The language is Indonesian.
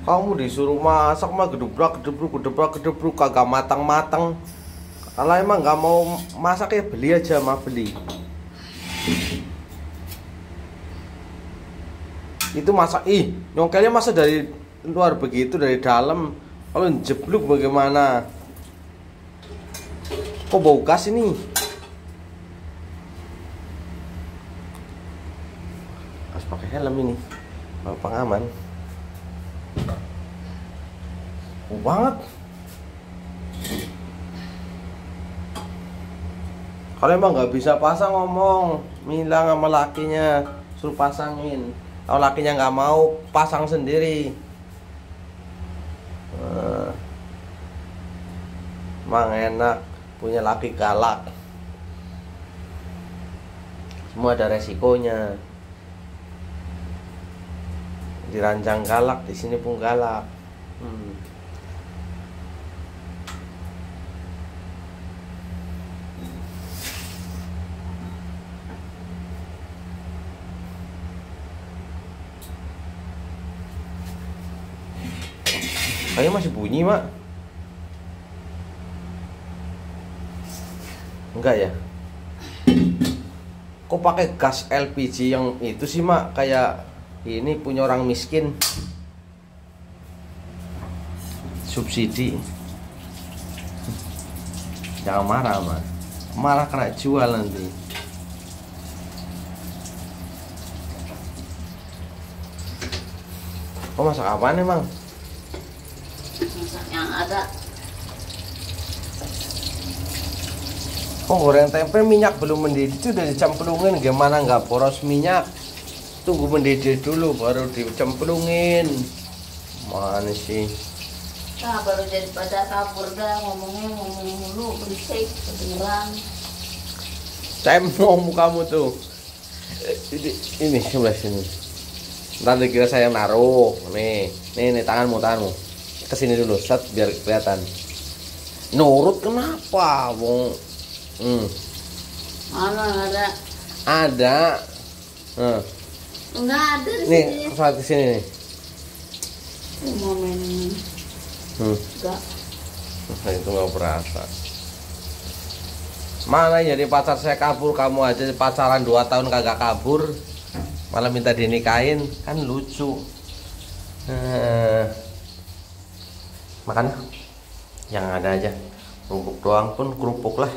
Kamu disuruh masak mah gedebrak gedebruk gedebrak gedebruk kagak matang-matang. Kalau emang nggak mau masak ya beli aja, mah beli. Itu masak, nyongkelnya masa dari luar begitu, dari dalam. Kalau jeblok bagaimana? Kok bau gas ini? Harus pakai helm ini, bawa pengaman. Bau banget. Kalau emang nggak bisa pasang, ngomong, bilang sama lakinya suruh pasangin. Kalau lakinya nggak mau, pasang sendiri. Emang enak punya laki galak. Semua ada resikonya. Dirancang galak, di sini pun galak. Kayaknya masih bunyi, Mak. Enggak ya? Kok pakai gas LPG yang itu sih, Mak? Kayak ini punya orang miskin. Subsidi. Jangan marah, Mak. Marah kena jual nanti. Kok masak apaan emang? Masak yang ada. Oh, goreng tempe minyak belum mendidih itu udah dicemplungin, gimana nggak boros minyak? Tunggu mendidih dulu baru dicemplungin. Mana sih? Nah, baru jadi pada kabur dah ngomong mulu berisik kedengeran. Cemong kamu tuh. Ini sebelah sini. Ntar dikira saya naruh. Nih tanganmu. Kesini dulu, set biar kelihatan. Nurut kenapa, Wong? Mana ada? Ada. Enggak ada di Nih, sini. saat kesini nih. Momen enggak. Nah, itu nggak berasa. Mana jadi pacar saya kabur, kamu aja pacaran 2 tahun kagak kabur, malah minta dinikahin, kan lucu. Makan yang ada aja, kerupuk doang pun kerupuk lah.